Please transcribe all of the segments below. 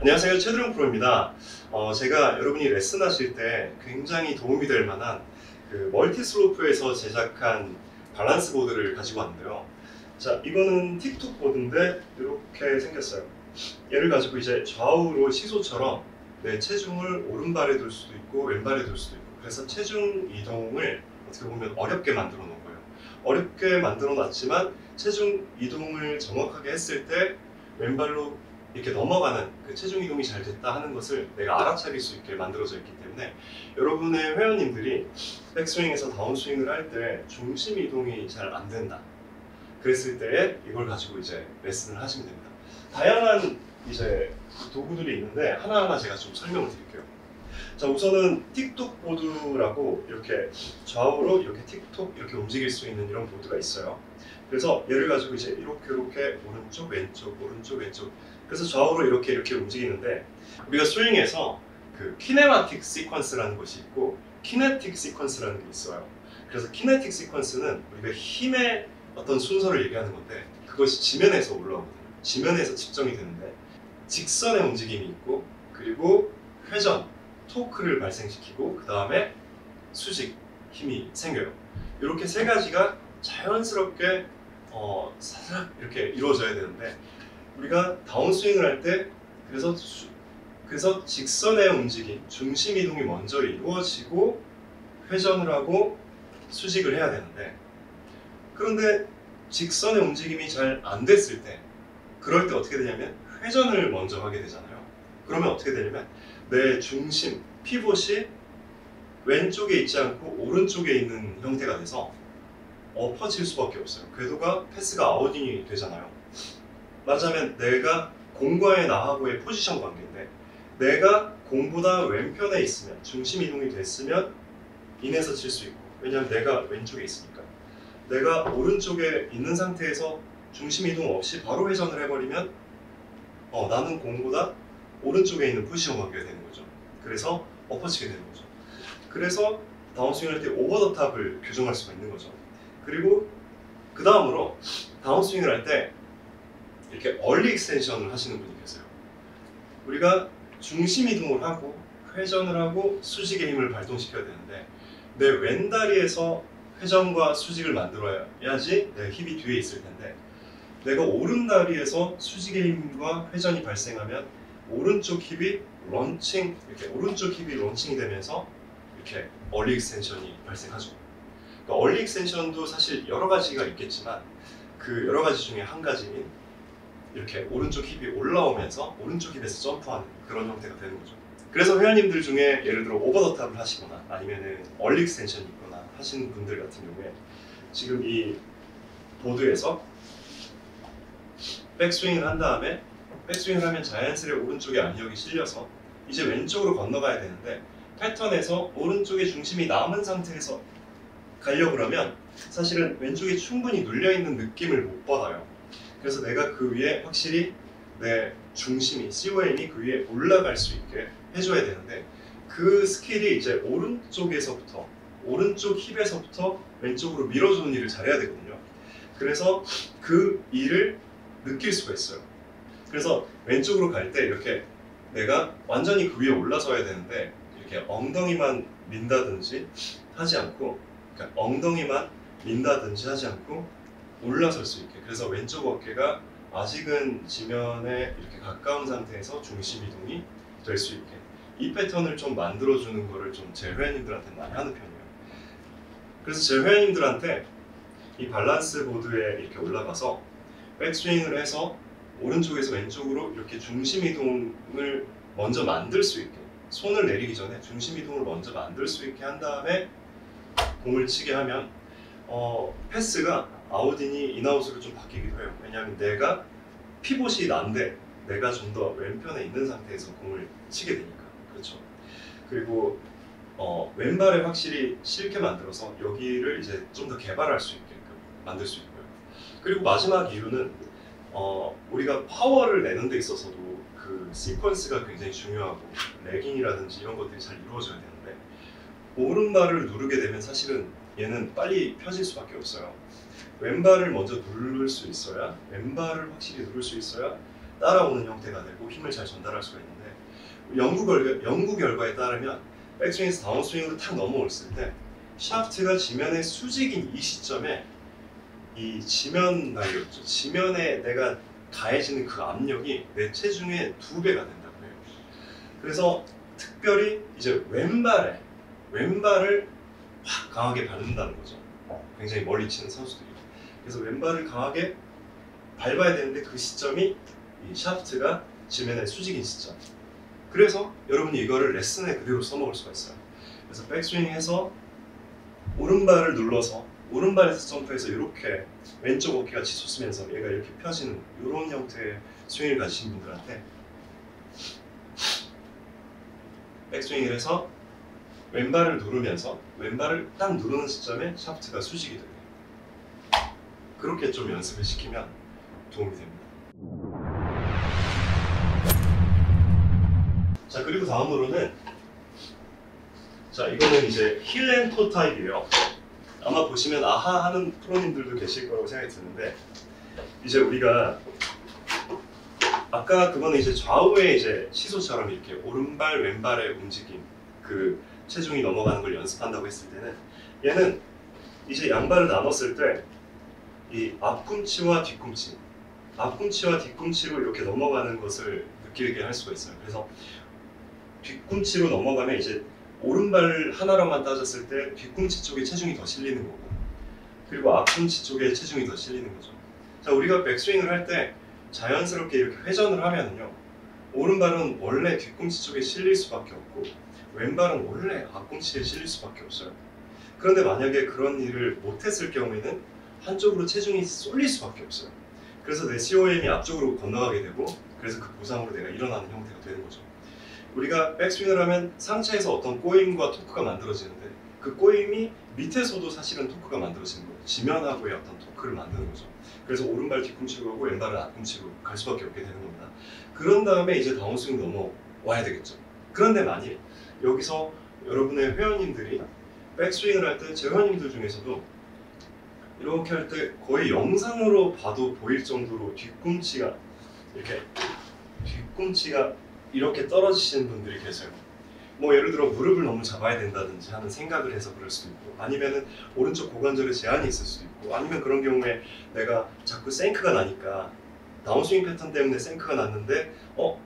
안녕하세요, 최드령 프로입니다. 제가 여러분이 레슨 하실 때 굉장히 도움이 될 만한 그 멀티슬로프에서 제작한 밸런스 보드를 가지고 왔는데요. 자, 이거는 틱톡 보드인데 이렇게 생겼어요. 얘를 가지고 이제 좌우로 시소처럼 내 체중을 오른발에 둘 수도 있고 왼발에 둘 수도 있고, 그래서 체중 이동을 어떻게 보면 어렵게 만들어 놓은 거예요. 어렵게 만들어 놨지만 체중 이동을 정확하게 했을 때 왼발로 이렇게 넘어가는 그 체중 이동이 잘 됐다 하는 것을 내가 알아차릴 수 있게 만들어져 있기 때문에, 여러분의 회원님들이 백스윙에서 다운스윙을 할 때 중심 이동이 잘 안 된다 그랬을 때 이걸 가지고 이제 레슨을 하시면 됩니다. 다양한 이제 도구들이 있는데 하나하나 제가 좀 설명을 드릴게요. 자, 우선은 틱톡 보드라고 이렇게 좌우로 이렇게 틱톡 이렇게 움직일 수 있는 이런 보드가 있어요. 그래서 얘를 가지고 이제 이렇게 오른쪽 왼쪽 오른쪽 왼쪽, 그래서 좌우로 이렇게 움직이는데, 우리가 스윙에서 그 키네마틱 시퀀스라는 것이 있고 키네틱 시퀀스라는 게 있어요. 그래서 키네틱 시퀀스는 우리가 힘의 어떤 순서를 얘기하는 건데, 그것이 지면에서 올라오거든요. 지면에서 측정이 되는데 직선의 움직임이 있고, 그리고 회전, 토크를 발생시키고, 그 다음에 수직, 힘이 생겨요. 이렇게 세 가지가 자연스럽게 사삭 이렇게 이루어져야 되는데, 우리가 다운스윙을 할 때 그래서 직선의 움직임, 중심 이동이 먼저 이루어지고 회전을 하고 수직을 해야 되는데, 그런데 직선의 움직임이 잘 안 됐을 때, 그럴 때 어떻게 되냐면 회전을 먼저 하게 되잖아요. 그러면 어떻게 되냐면 내 중심, 피봇이 왼쪽에 있지 않고 오른쪽에 있는 형태가 돼서 엎어질 수밖에 없어요. 궤도가 패스가 아웃이 되잖아요. 말하자면 내가 공과의 나하고의 포지션 관계인데, 내가 공보다 왼편에 있으면, 중심 이동이 됐으면 인에서 칠 수 있고, 왜냐하면 내가 왼쪽에 있으니까. 내가 오른쪽에 있는 상태에서 중심 이동 없이 바로 회전을 해버리면 나는 공보다 오른쪽에 있는 포지션 관계가 되는 거죠. 그래서 엎어지게 되는 거죠. 그래서 다운스윙 할 때 오버 더 탑을 교정할 수가 있는 거죠. 그리고 그 다음으로 다운스윙을 할 때 이렇게 얼리 익스텐션을 하시는 분이 계세요. 우리가 중심 이동을 하고 회전을 하고 수직의 힘을 발동시켜야 되는데, 내 왼다리에서 회전과 수직을 만들어야지 내 힙이 뒤에 있을 텐데, 내가 오른다리에서 수직의 힘과 회전이 발생하면 오른쪽 힙이 런칭, 이렇게 오른쪽 힙이 런칭이 되면서 이렇게 얼리 익스텐션이 발생하죠. 그러니까 얼리 익스텐션도 사실 여러 가지가 있겠지만, 그 여러 가지 중에 한 가지인 이렇게 오른쪽 힙이 올라오면서 오른쪽 힙에서 점프하는 그런 형태가 되는 거죠. 그래서 회원님들 중에 예를 들어 오버 더 탑을 하시거나 아니면은 얼리 익스텐션이 있거나 하시는 분들 같은 경우에, 지금 이 보드에서 백스윙을 한 다음에, 백스윙을 하면 자연스레 오른쪽에 압력이 실려서 이제 왼쪽으로 건너가야 되는데, 패턴에서 오른쪽에 중심이 남은 상태에서 가려고 그러면 사실은 왼쪽이 충분히 눌려있는 느낌을 못 받아요. 그래서 내가 그 위에 확실히 내 중심이, COM이 그 위에 올라갈 수 있게 해줘야 되는데, 그 스킬이 이제 오른쪽에서부터, 오른쪽 힙에서부터 왼쪽으로 밀어주는 일을 잘해야 되거든요. 그래서 그 일을 느낄 수가 있어요. 그래서 왼쪽으로 갈 때 이렇게 내가 완전히 그 위에 올라서야 되는데, 이렇게 엉덩이만 민다든지 하지 않고, 그러니까 엉덩이만 민다든지 하지 않고 올라설 수 있게, 그래서 왼쪽 어깨가 아직은 지면에 이렇게 가까운 상태에서 중심 이동이 될 수 있게, 이 패턴을 좀 만들어주는 거를 좀 제 회원님들한테 많이 하는 편이에요. 그래서 제 회원님들한테 이 밸런스 보드에 이렇게 올라가서 백스윙을 해서 오른쪽에서 왼쪽으로 이렇게 중심 이동을 먼저 만들 수 있게, 손을 내리기 전에 중심 이동을 먼저 만들 수 있게 한 다음에 공을 치게 하면 패스가 아웃인이 인아웃으로 좀 바뀌기도 해요. 왜냐하면 내가 피봇이 난데 내가 좀 더 왼편에 있는 상태에서 공을 치게 되니까. 그렇죠. 그리고 왼발에 확실히 실게 만들어서 여기를 이제 좀 더 개발할 수 있게끔 만들 수 있고요. 그리고 마지막 이유는 우리가 파워를 내는 데 있어서도 그 시퀀스가 굉장히 중요하고, 레깅이라든지 이런 것들이 잘 이루어져야 되는데, 오른발을 누르게 되면 사실은 얘는 빨리 펴질 수밖에 없어요. 왼발을 먼저 누를 수 있어야, 왼발을 확실히 누를 수 있어야 따라오는 형태가 되고 힘을 잘 전달할 수가 있는데, 연구 결과에 따르면 백스윙에서 다운스윙으로 탁 넘어올을 때 샤프트가 지면에 수직인 이 시점에 이 지면 난력, 지면에 내가 가해지는 그 압력이 내 체중의 2배가 된다고 해요. 그래서 특별히 이제 왼발을 확 강하게 밟는다는 거죠. 굉장히 멀리 치는 선수들이. 그래서 왼발을 강하게 밟아야 되는데 그 시점이 이 샤프트가 지면에 수직인 시점. 그래서 여러분이 이거를 레슨에 그대로 써먹을 수가 있어요. 그래서 백스윙해서 오른발을 눌러서 오른발에서 점프해서 이렇게 왼쪽 어깨가 치솟으면서 얘가 이렇게 펴지는 이런 형태의 스윙을 가지신 분들한테 백스윙을 해서 왼발을 누르면서 왼발을 딱 누르는 시점에 샤프트가 수직이 돼요. 그렇게 좀 연습을 시키면 도움이 됩니다. 자, 그리고 다음으로는, 자, 이거는 이제 힐앤토 타입이에요. 아마 보시면 아하 하는 프로님들도 계실 거라고 생각이 드는데, 이제 우리가 아까 그거는 이제 좌우의 이제 시소처럼 이렇게 오른발 왼발의 움직임, 그 체중이 넘어가는 걸 연습한다고 했을 때는, 얘는 이제 양발을 나눴을 때 이 앞꿈치와 뒤꿈치로 이렇게 넘어가는 것을 느끼게 할 수가 있어요. 그래서 뒤꿈치로 넘어가면 이제 오른발 하나로만 따졌을 때 뒤꿈치 쪽에 체중이 더 실리는 거고, 그리고 앞꿈치 쪽에 체중이 더 실리는 거죠. 자, 우리가 백스윙을 할 때 자연스럽게 이렇게 회전을 하면은요, 오른발은 원래 뒤꿈치 쪽에 실릴 수밖에 없고 왼발은 원래 앞꿈치에 실릴 수밖에 없어요. 그런데 만약에 그런 일을 못했을 경우에는 한쪽으로 체중이 쏠릴 수밖에 없어요. 그래서 내 COM이 앞쪽으로 건너가게 되고, 그래서 그 보상으로 내가 일어나는 형태가 되는 거죠. 우리가 백스윙을 하면 상체에서 어떤 꼬임과 토크가 만들어지는데, 그 꼬임이 밑에서도 사실은 토크가 만들어지는 거예요. 지면하고의 어떤 토크를 만드는 거죠. 그래서 오른발 뒤꿈치로 가고 왼발은 앞꿈치로 갈 수밖에 없게 되는 겁니다. 그런 다음에 이제 다운스윙 넘어와야 되겠죠. 그런데 만일 여기서 여러분의 회원님들이 백스윙을 할 때, 제 회원님들 중에서도 이렇게 할 때 거의 영상으로 봐도 보일 정도로 뒤꿈치가 이렇게 떨어지시는 분들이 계세요. 뭐 예를 들어 무릎을 너무 잡아야 된다든지 하는 생각을 해서 그럴 수도 있고, 아니면은 오른쪽 고관절에 제한이 있을 수도 있고, 아니면 그런 경우에 내가 자꾸 생크가 나니까 다운스윙 패턴 때문에 생크가 났는데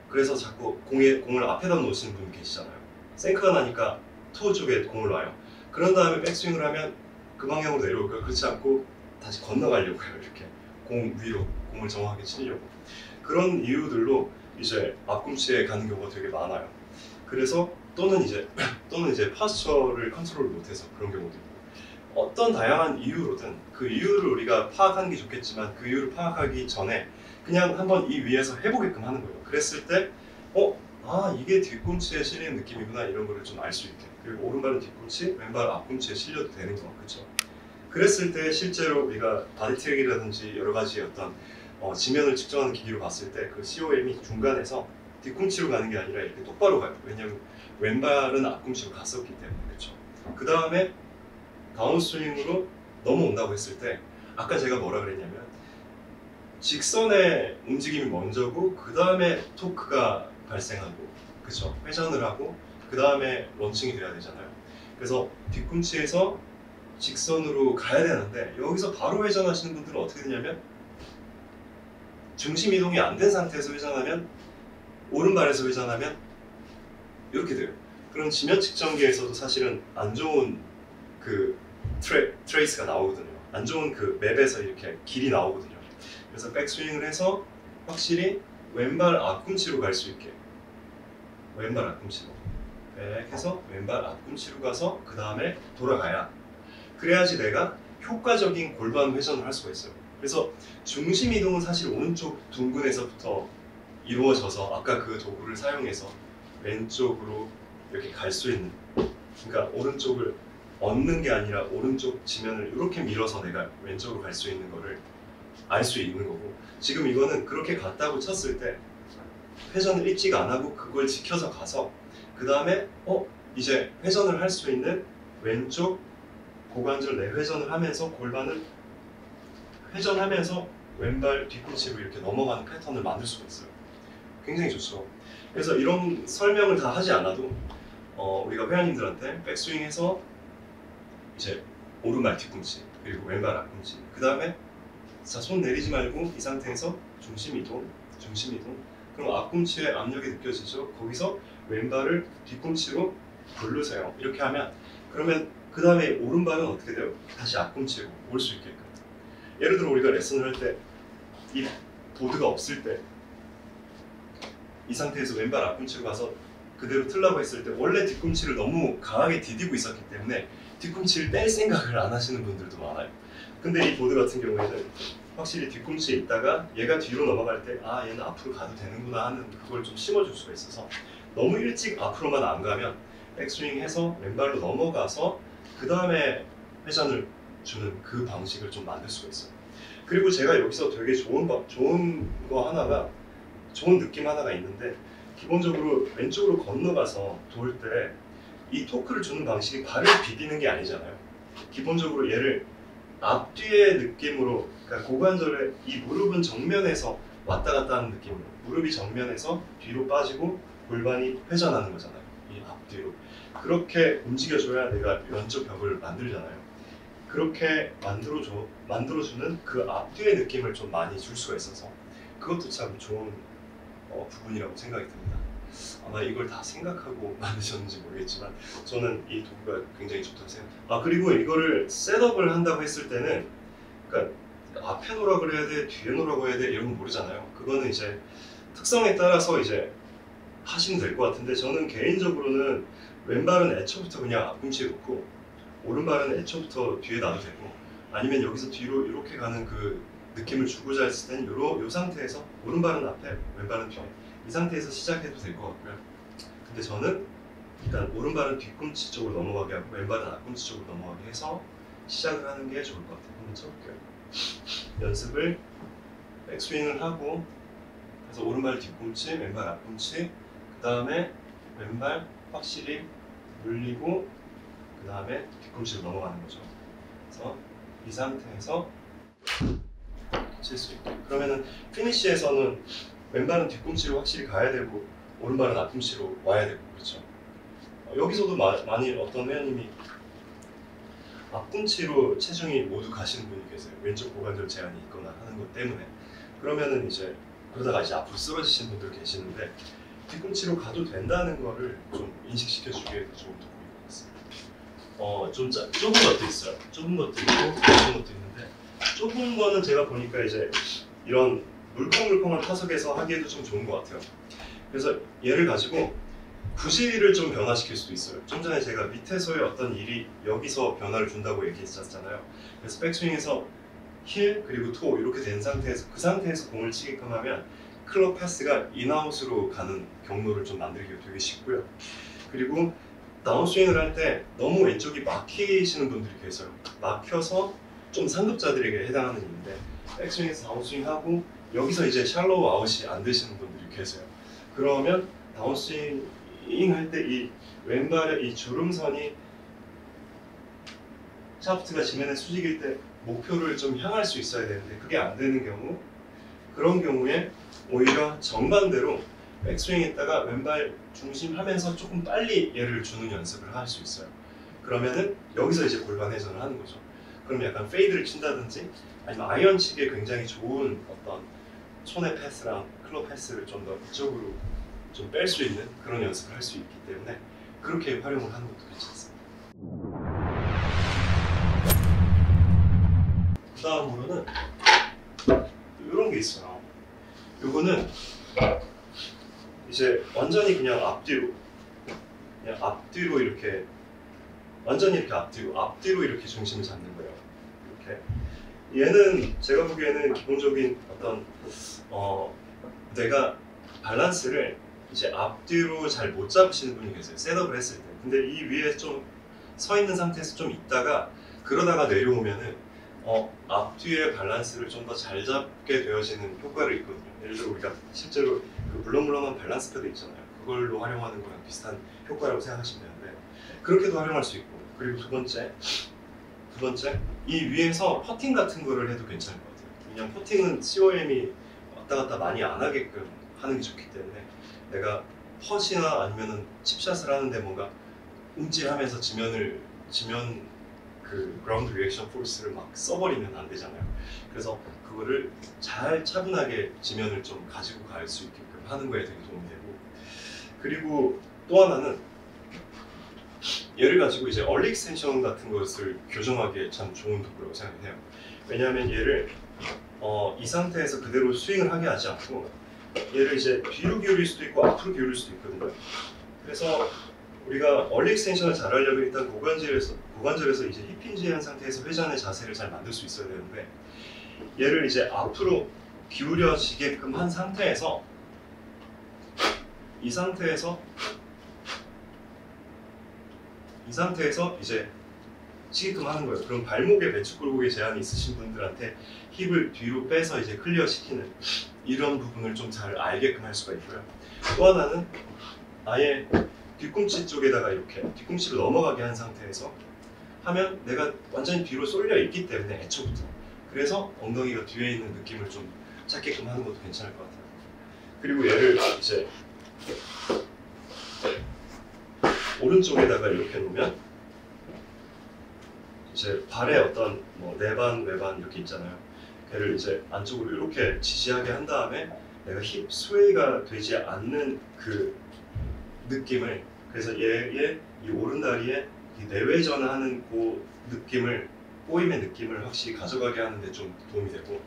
그래서 자꾸 공을 앞에다 놓으시는 분이 계시잖아요. 생크가 나니까 토우 쪽에 공을 놔요. 그런 다음에 백스윙을 하면 그 방향으로 내려올까요? 그렇지 않고 다시 건너가려고 해요. 이렇게 공 위로 공을 정확하게 치려고. 그런 이유들로 이제 앞꿈치에 가는 경우가 되게 많아요. 그래서 또는 이제 파스처를 컨트롤을 못해서 그런 경우도 있고, 어떤 다양한 이유로든 그 이유를 우리가 파악하는 게 좋겠지만, 그 이유를 파악하기 전에 그냥 한번 이 위에서 해보게끔 하는 거예요. 그랬을 때 이게 뒤꿈치에 실리는 느낌이구나, 이런 거를 좀 알 수 있게. 그리고 오른발은 뒤꿈치, 왼발 앞꿈치에 실려도 되는 거, 그렇죠? 그랬을 때 실제로 우리가 바디트랙이라든지 여러 가지 어떤 지면을 측정하는 기기로 봤을 때 그 COM이 중간에서 뒤꿈치로 가는 게 아니라 이렇게 똑바로 가요. 왜냐하면 왼발은 앞꿈치로 갔었기 때문에. 그렇죠? 그 다음에 다운스윙으로 넘어온다고 했을 때, 아까 제가 뭐라 그랬냐면 직선의 움직임이 먼저고 그 다음에 토크가 발생하고, 그렇죠? 회전을 하고 그 다음에 런칭이 돼야 되잖아요. 그래서 뒤꿈치에서 직선으로 가야 되는데, 여기서 바로 회전하시는 분들은 어떻게 되냐면, 중심 이동이 안 된 상태에서 회전하면, 오른발에서 회전하면 이렇게 돼요. 그럼 지면 측정기에서도 사실은 안 좋은 그 트레이스가 나오거든요. 안 좋은 그 맵에서 이렇게 길이 나오거든요. 그래서 백스윙을 해서 확실히 왼발 앞꿈치로 갈 수 있게, 왼발 앞꿈치로 해서 왼발 앞꿈치로 가서 그 다음에 돌아가야, 그래야지 내가 효과적인 골반 회전을 할 수가 있어요. 그래서 중심 이동은 사실 오른쪽 둥근에서부터 이루어져서, 아까 그 도구를 사용해서 왼쪽으로 이렇게 갈 수 있는, 그러니까 오른쪽을 얻는 게 아니라 오른쪽 지면을 이렇게 밀어서 내가 왼쪽으로 갈 수 있는 거를 알 수 있는 거고, 지금 이거는 그렇게 갔다고 쳤을 때 회전을 일찍 안 하고 그걸 지켜서 가서 그 다음에 이제 회전을 할 수 있는 왼쪽 고관절 내회전을 하면서 골반을 회전하면서 왼발 뒤꿈치로 이렇게 넘어가는 패턴을 만들 수가 있어요. 굉장히 좋죠. 그래서 이런 설명을 다 하지 않아도 우리가 회원님들한테 백스윙해서 이제 오른발 뒤꿈치 그리고 왼발 앞꿈치, 그 다음에 자, 손 내리지 말고 이 상태에서 중심 이동, 그럼 앞꿈치에 압력이 느껴지죠. 거기서 왼발을 뒤꿈치로 돌르세요. 이렇게 하면, 그러면 그 다음에 오른발은 어떻게 돼요? 다시 앞꿈치로 올 수 있게끔. 예를 들어 우리가 레슨을 할 때 이 보드가 없을 때 이 상태에서 왼발 앞꿈치로 가서 그대로 틀라고 했을 때 원래 뒤꿈치를 너무 강하게 디디고 있었기 때문에 뒤꿈치를 뺄 생각을 안 하시는 분들도 많아요. 근데 이 보드 같은 경우에는 확실히 뒤꿈치에 있다가 얘가 뒤로 넘어갈 때 아, 얘는 앞으로 가도 되는구나 하는 그걸 좀 심어줄 수가 있어서 너무 일찍 앞으로만 안 가면 백스윙 해서 왼발로 넘어가서 그 다음에 회전을 주는 그 방식을 좀 만들 수가 있어요. 그리고 제가 여기서 되게 좋은 거 하나가, 좋은 느낌 하나가 있는데, 기본적으로 왼쪽으로 건너가서 돌 때 이 토크를 주는 방식이 발을 비비는 게 아니잖아요. 기본적으로 얘를 앞뒤의 느낌으로, 그러니까 고관절의 이 무릎은 정면에서 왔다 갔다 하는 느낌으로, 무릎이 정면에서 뒤로 빠지고 골반이 회전하는 거잖아요. 이 앞뒤로. 그렇게 움직여줘야 내가 왼쪽 벽을 만들잖아요. 그렇게 만들어주는 그 앞뒤의 느낌을 좀 많이 줄 수가 있어서 그것도 참 좋은 부분이라고 생각이 듭니다. 아마 이걸 다 생각하고 만드셨는지 모르겠지만 저는 이 도구가 굉장히 좋다고 생각해요. 그리고 이거를 셋업을 한다고 했을 때는, 그러니까 앞에 놓으라고 해야 돼, 뒤에 놓으라고 해야 돼, 이런 건 모르잖아요. 그거는 이제 특성에 따라서 이제 하시면 될 것 같은데, 저는 개인적으로는 왼발은 애초부터 그냥 앞꿈치에 놓고 오른발은 애초부터 뒤에 놔도 되고, 아니면 여기서 뒤로 이렇게 가는 그 느낌을 주고자 했을 때는 요 상태에서 오른발은 앞에 왼발은 뒤에, 이 상태에서 시작해도 될 것 같고요. 근데 저는 일단 오른발은 뒤꿈치 쪽으로 넘어가게 하고 왼발은 앞꿈치 쪽으로 넘어가게 해서 시작을 하는 게 좋을 것 같아요. 한번 쳐볼게요. 연습을 백스윙을 하고, 그래서 오른발 뒤꿈치, 왼발 앞꿈치, 그 다음에 왼발 확실히 물리고 그 다음에 뒤꿈치로 넘어가는 거죠. 그래서 이 상태에서 칠 수 있고, 그러면은 피니시에서는 왼발은 뒤꿈치로 확실히 가야 되고 오른발은 앞꿈치로 와야 되고, 그렇죠. 여기서도 많이 어떤 회원님이 앞꿈치로 체중이 모두 가시는 분이 계세요. 왼쪽 고관절 제한이 있거나 하는 것 때문에. 그러면은 이제 그러다가 이제 앞으로 쓰러지시는 분들 계시는데, 뒤꿈치로 가도 된다는 거를 좀 인식시켜 주기에도 좋은 도구인 것 같습니다. 좀 좁은 것도 있어요. 좁은 것도 있고 넓은 것도 있는데, 좁은 거는 제가 보니까 이제 이런 물컹물컹한 타석에서 하기에도 좀 좋은 것 같아요. 그래서 얘를 가지고 구실을 좀 변화시킬 수도 있어요. 좀 전에 제가 밑에서의 어떤 일이 여기서 변화를 준다고 얘기했었잖아요. 그래서 백스윙에서 힐 그리고 토 이렇게 된 상태에서, 그 상태에서 공을 치게끔 하면 클럽 패스가 인아웃으로 가는 경로를 좀 만들기가 되게 쉽고요. 그리고 다운스윙을 할 때 너무 왼쪽이 막히시는 분들이 계세요. 막혀서 좀 상급자들에게 해당하는 일인데, 백스윙에서 다운스윙하고 여기서 이제 샬로우 아웃이 안 되시는 분들이 계세요. 그러면 다운스윙 할 때 이 왼발의 이 주름선이 샤프트가 지면에 수직일 때 목표를 좀 향할 수 있어야 되는데 그게 안 되는 경우, 그런 경우에 오히려 정반대로 백스윙 했다가 왼발 중심하면서 조금 빨리 얘를 주는 연습을 할 수 있어요. 그러면은 여기서 이제 골반 회전을 하는 거죠. 그럼 약간 페이드를 친다든지 아니면 아이언 치기에 굉장히 좋은 어떤 손의 패스랑 클럽 패스를 좀 더 이쪽으로 좀 뺄 수 있는 그런 연습을 할 수 있기 때문에 그렇게 활용을 하는 것도 괜찮습니다. 그 다음으로는 이런 게 있어요. 요거는 이제 완전히 그냥 앞뒤로 이렇게 완전히 이렇게 앞뒤로 이렇게 중심을 잡는 거예요. 이렇게. 얘는 제가 보기에는 기본적인 어떤 내가 밸런스를 이제 앞뒤로 잘 못 잡으시는 분이 계세요. 셋업을 했을 때. 근데 이 위에 좀 서 있는 상태에서 좀 있다가 그러다가 내려오면은 앞뒤의 밸런스를 좀 더 잘 잡게 되어지는 효과를 있거든요. 예를 들어 우리가 실제로 그 물렁물렁한 밸런스 패드 있잖아요. 그걸로 활용하는 거랑 비슷한 효과라고 생각하시면 되는데, 그렇게도 활용할 수 있고, 그리고 두 번째 이 위에서 퍼팅 같은 거를 해도 괜찮을 것 같아요. 그냥 퍼팅은 COM이 왔다 갔다 많이 안 하게끔 하는 게 좋기 때문에 내가 펫이나 아니면은 칩샷을 하는데 뭔가 움찔하면서 지면 그 그라운드 리액션 포스를 막 써버리면 안 되잖아요. 그래서 그거를 잘 차분하게 지면을 좀 가지고 갈 수 있게끔 하는 거에 되게 도움이 되고, 그리고 또 하나는 얘를 가지고 이제 얼리 익스텐션 같은 것을 교정하기에 참 좋은 도구라고 생각해요. 왜냐하면 얘를 이 상태에서 그대로 스윙을 하게 하지 않고 얘를 이제 뒤로 기울일 수도 있고 앞으로 기울일 수도 있거든요. 그래서 우리가 얼리 익스텐션을 잘 하려면 일단 고관절에서 이제 힙힌지한 상태에서 회전의 자세를 잘 만들 수 있어야 되는데, 얘를 이제 앞으로 기울여지게끔 한 상태에서 이 상태에서 이제 치게끔 하는 거예요. 그럼 발목에 배축 굴곡에 제한이 있으신 분들한테 힙을 뒤로 빼서 이제 클리어 시키는 이런 부분을 좀 잘 알게끔 할 수가 있고요. 또 하나는 아예 뒤꿈치 쪽에다가 이렇게 뒤꿈치를 넘어가게 한 상태에서 하면 내가 완전히 뒤로 쏠려 있기 때문에 애초부터, 그래서 엉덩이가 뒤에 있는 느낌을 좀 찾게끔 하는 것도 괜찮을 것 같아요. 그리고 얘를 이제 오른쪽에다가 이렇게 놓으면 이제 발에 어떤 뭐 내반, 외반 이렇게 있잖아요. 걔를 이제 안쪽으로 이렇게 지지하게 한 다음에 내가 힙 스웨이가 되지 않는 그 느낌을, 그래서 얘의 이 오른다리에 이 내외전하는 그 느낌을, 꼬임의 느낌을 확실히 가져가게 하는데 좀 도움이 되고,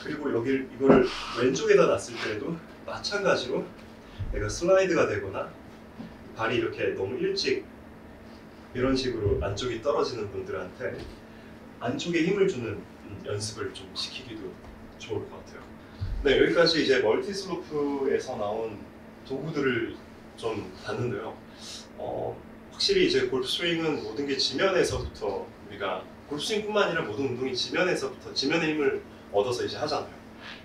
그리고 이거를 왼쪽에다 놨을 때에도 마찬가지로 내가 슬라이드가 되거나 발이 이렇게 너무 일찍 이런 식으로 안쪽이 떨어지는 분들한테 안쪽에 힘을 주는 연습을 좀 시키기도 좋을 것 같아요. 네, 여기까지 이제 멀티 슬로프에서 나온 도구들을 좀 봤는데요. 확실히 이제 골프 스윙은 모든 게 지면에서부터, 우리가 골프 스윙뿐만 아니라 모든 운동이 지면에서부터, 지면의 힘을 얻어서 이제 하잖아요.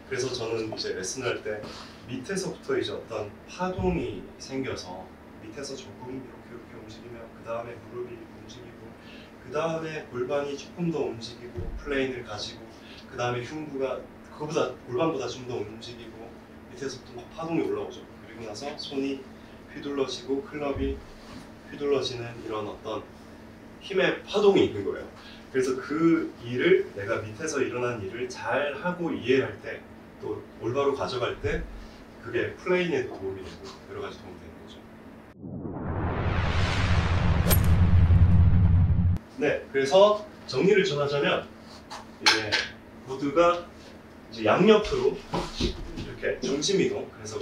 그래서 저는 이제 레슨할 때 밑에서부터 이제 어떤 파동이 생겨서 밑에서 조금 이렇게 움직이면 그 다음에 무릎이 움직이고 그 다음에 골반이 조금 더 움직이고 플레인을 가지고 그 다음에 흉부가 그거보다 골반보다 좀 더 움직이고 밑에서부터 막 파동이 올라오죠. 그리고 나서 손이 휘둘러지고 클럽이 휘둘러지는 이런 어떤 힘의 파동이 있는 거예요. 그래서 그 일을, 내가 밑에서 일어난 일을 잘 하고 이해할 때, 또 올바로 가져갈 때 그게 플레이에도 도움이 되고 여러 가지 도움이 되는 거죠. 네, 그래서 정리를 좀 하자면 이제 보드가 이제 양옆으로 이렇게 중심 이동, 그래서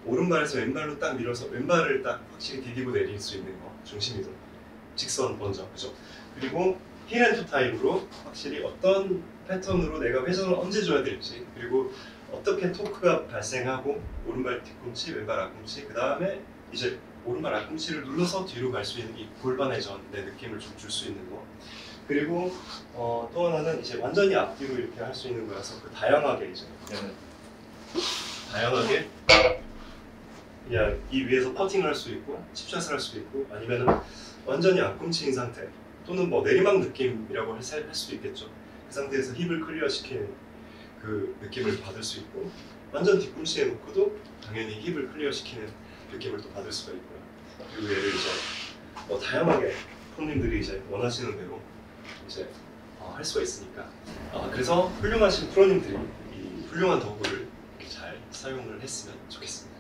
오른발에서 왼발로 딱 밀어서 왼발을 딱 확실히 디디고 내릴 수 있는 거, 중심 이동, 직선 먼저, 그죠? 그리고 힐앤투 타입으로 확실히 어떤 패턴으로 내가 회전을 언제 줘야 될지, 그리고 어떻게 토크가 발생하고 오른발 뒤꿈치, 왼발 앞꿈치, 그 다음에 이제 오른발 앞꿈치를 눌러서 뒤로 갈 수 있는 이 골반 회전의 느낌을 좀 줄 수 있는 거. 그리고 또 하나는 이제 완전히 앞뒤로 이렇게 할 수 있는 거라서 그 다양하게 이제 다양하게 그냥 이 위에서 퍼팅을 할 수 있고 칩샷을 할 수도 있고, 아니면은 완전히 앞꿈치인 상태 또는 뭐 내리막 느낌이라고 할 수도 있겠죠. 그 상태에서 힙을 클리어 시키는 그 느낌을 받을 수 있고, 완전 뒤꿈치에 놓고도 당연히 힙을 클리어 시키는 느낌을 또 받을 수가 있고요. 그리고 얘를 이제 다양하게 프로님들이 이제 원하시는 대로 이제 할 수가 있으니까, 그래서 훌륭하신 프로님들이 이 훌륭한 도구를 잘 사용을 했으면 좋겠습니다.